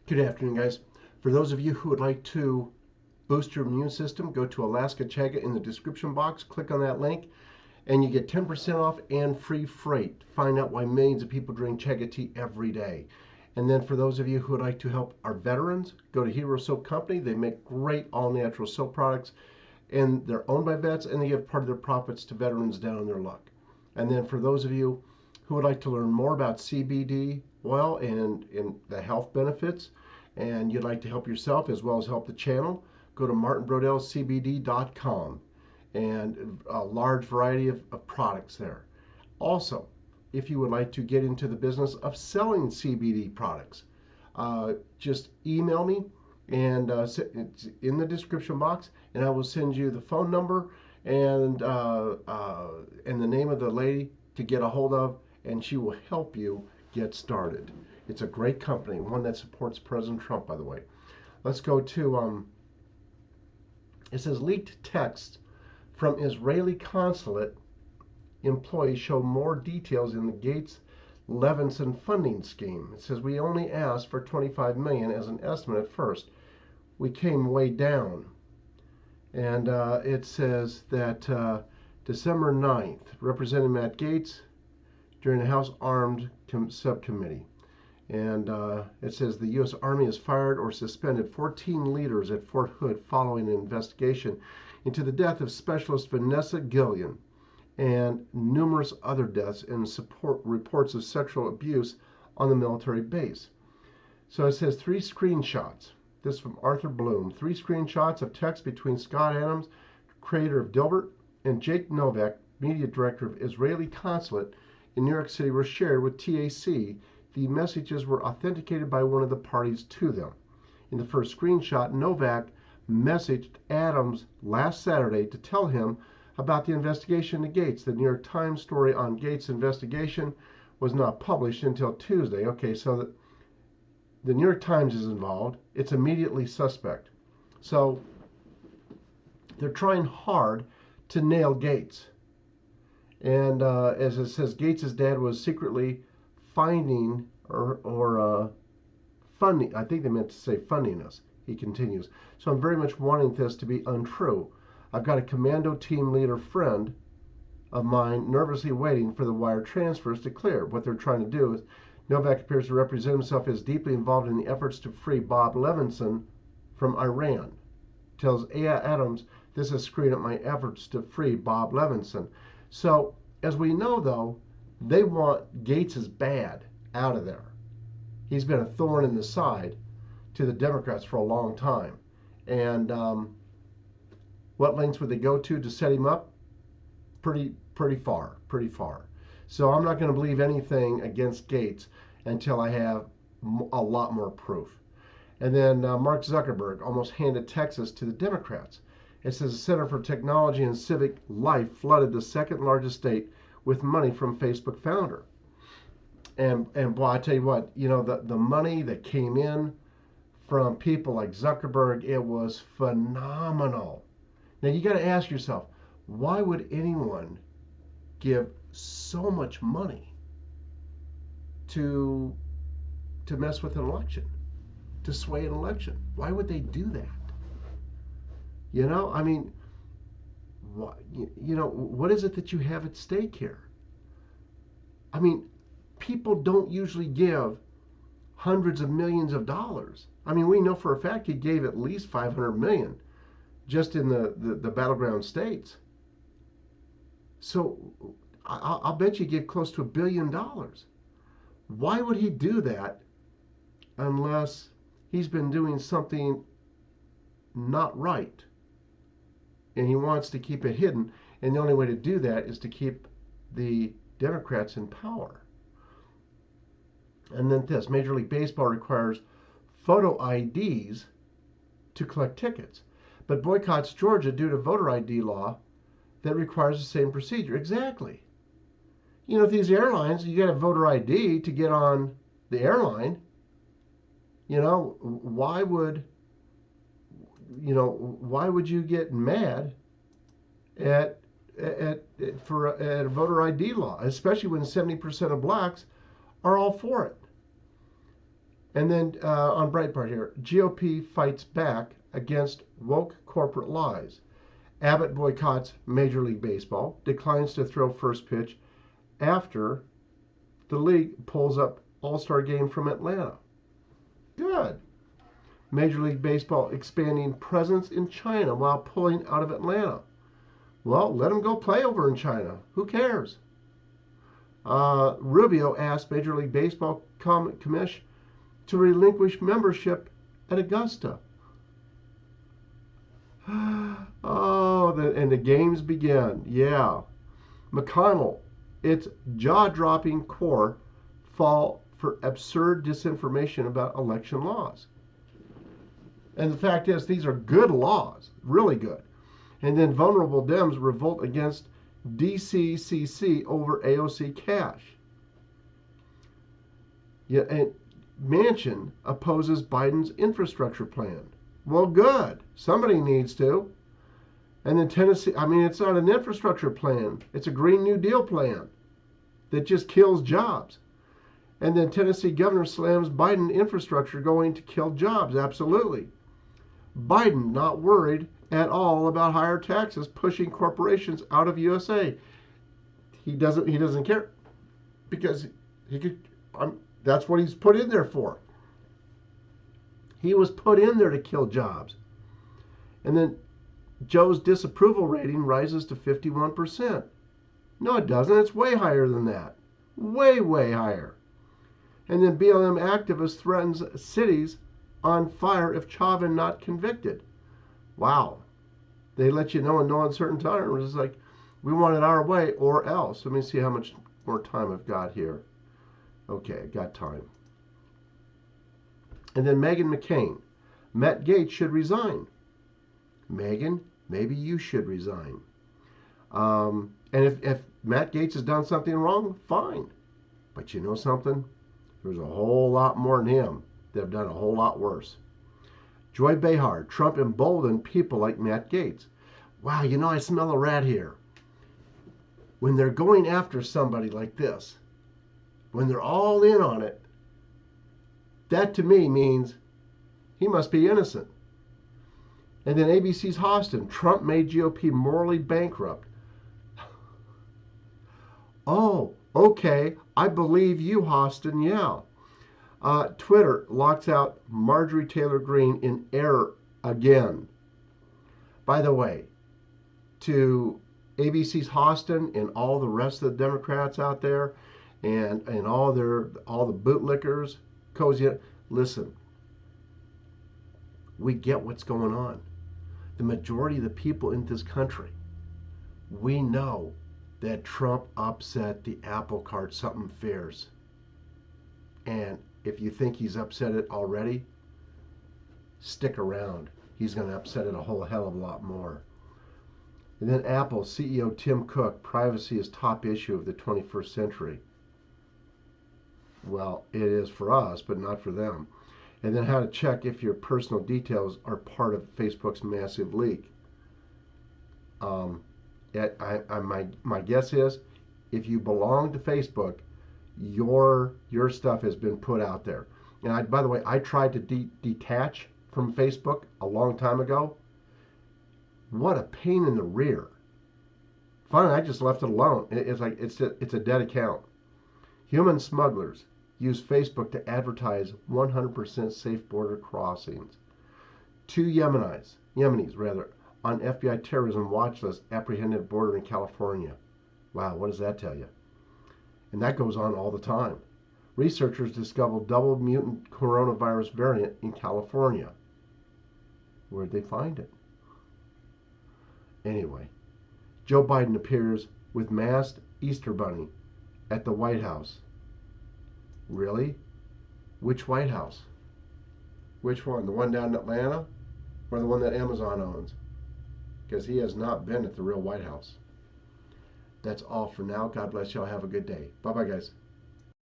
Good afternoon, guys. For those of you who would like to boost your immune system, go to Alaska Chaga in the description box, click on that link, and you get 10% off and free freight. Find out why millions of people drink Chaga tea every day. And then for those of you who would like to help our veterans, go to Hero Soap Company. They make great all-natural soap products, and they're owned by vets, and they give part of their profits to veterans down on their luck. And then for those of you who would like to learn more about CBD oil and the health benefits, and you'd like to help yourself as well as help the channel, go to martinbrodellcbd.com, and a large variety of products there. Also, if you would like to get into the business of selling CBD products, just email me, and it's in the description box, and I will send you the phone number and the name of the lady to get a hold of, and she will help you get started. It's a great company, one that supports President Trump, by the way. Let's go to, it says leaked texts from Israeli consulate employees show more details in the Gates-Levinson funding scheme. It says we only asked for $25 million as an estimate at first. We came way down. And it says that December 9th, Representative Matt Gaetz during the House Armed Subcommittee. And it says the U.S. Army has fired or suspended 14 leaders at Fort Hood following an investigation into the death of Specialist Vanessa Gillian and numerous other deaths and support reports of sexual abuse on the military base. So it says 3 screenshots. This from Arthur Bloom. 3 screenshots of text between Scott Adams, creator of Dilbert, and Jake Novak, media director of Israeli consulate in New York City, were shared with TAC. The messages were authenticated by one of the parties to them. In the first screenshot, Novak messaged Adams last Saturday to tell him about the investigation into Gates. The New York Times story on Gates' investigation was not published until Tuesday. Okay, so the New York Times is involved. It's immediately suspect. So they're trying hard to nail Gates. And as it says, Gates' dad was secretly finding or funding, I think they meant to say funding us. He continues. So I'm very much wanting this to be untrue. I've got a commando team leader friend of mine nervously waiting for the wire transfers to clear. What they're trying to do is Novak appears to represent himself as deeply involved in the efforts to free Bob Levinson from Iran. Tells Adams, this is screwing up my efforts to free Bob Levinson. So, as we know, though, they want Gates' bad out of there. He's been a thorn in the side to the Democrats for a long time. And what lengths would they go to set him up? Pretty far. So I'm not going to believe anything against Gates until I have a lot more proof. And then Mark Zuckerberg almost handed Texas to the Democrats. It says the Center for Technology and Civic Life flooded the second largest state with money from Facebook founder. And boy, I tell you what, you know, the money that came in from people like Zuckerberg, it was phenomenal. Now you got to ask yourself, why would anyone give so much money to mess with an election, to sway an election? Why would they do that? You know, I mean, what is it that you have at stake here? I mean, people don't usually give hundreds of millions of dollars. I mean, we know for a fact he gave at least $500 million just in the battleground states. So I'll bet you give close to $1 billion. Why would he do that unless he's been doing something not right? And he wants to keep it hidden. And the only way to do that is to keep the Democrats in power. And then this, Major League Baseball requires photo IDs to collect tickets, but boycotts Georgia due to voter ID law that requires the same procedure. Exactly. You know, if these airlines, you got a voter ID to get on the airline, you know, why would you get mad at a voter ID law, especially when 70% of blacks are all for it? And then on Breitbart here, GOP fights back against woke corporate lies. Abbott boycotts Major League Baseball, declines to throw first pitch after the league pulls up All-Star game from Atlanta. Good. Major League Baseball expanding presence in China while pulling out of Atlanta. Well, let them go play over in China. Who cares? Rubio asked Major League Baseball Commission to relinquish membership at Augusta. Oh, and the games begin. Yeah. McConnell, its jaw-dropping core fall for absurd disinformation about election laws. And the fact is, these are good laws, really good. And then vulnerable Dems revolt against DCCC over AOC cash. Yeah, and Manchin opposes Biden's infrastructure plan. Well, good. Somebody needs to. And then Tennessee, I mean, it's not an infrastructure plan. It's a Green New Deal plan that just kills jobs. And then Tennessee governor slams Biden infrastructure going to kill jobs. Absolutely. Biden not worried at all about higher taxes pushing corporations out of USA. He doesn't care because he could. That's what he's put in there for. He was put in there to kill jobs. And then Joe's disapproval rating rises to 51%. No, it doesn't. It's way higher than that. Way, way higher. And then BLM activist threatens cities on fire if Chauvin not convicted. Wow. They let you know in no uncertain terms. It's like, we want it our way or else. Let me see how much more time I've got here. Okay, I got time. And then Meghan McCain. Matt Gaetz should resign. Meghan, maybe you should resign. And if Matt Gaetz has done something wrong, fine. But you know something? There's a whole lot more than him that have done a whole lot worse. Joy Behar, Trump emboldened people like Matt Gaetz. Wow, you know, I smell a rat here. When they're going after somebody like this, when they're all in on it, that to me means he must be innocent. And then ABC's Hostin, Trump made GOP morally bankrupt. Oh, okay, I believe you, Hostin, yeah. Twitter locks out Marjorie Taylor Greene in error again. By the way, to ABC's Hostin and all the rest of the Democrats out there, and all the bootlickers, cozy, listen. We get what's going on. The majority of the people in this country, we know that Trump upset the apple cart something fierce. And if you think he's upset it already, stick around. He's going to upset it a whole hell of a lot more. And then Apple CEO Tim Cook, privacy is top issue of the 21st century. Well, it is for us, but not for them. And then how to check if your personal details are part of Facebook's massive leak. My guess is, if you belong to Facebook, your stuff has been put out there. And by the way, I tried to detach from Facebook a long time ago. What a pain in the rear. Finally, I just left it alone. It's like it's a dead account. Human smugglers use Facebook to advertise 100% safe border crossings. 2 Yemenis on FBI terrorism watch list apprehended at border in California. Wow, what does that tell you? And that goes on all the time. Researchers discovered double mutant coronavirus variant in California. Where'd they find it? Anyway, Joe Biden appears with masked Easter bunny at the White House. Really? Which White House? Which one? The one down in Atlanta or the one that Amazon owns? Because he has not been at the real White House. That's all for now. God bless y'all. Have a good day. Bye-bye, guys.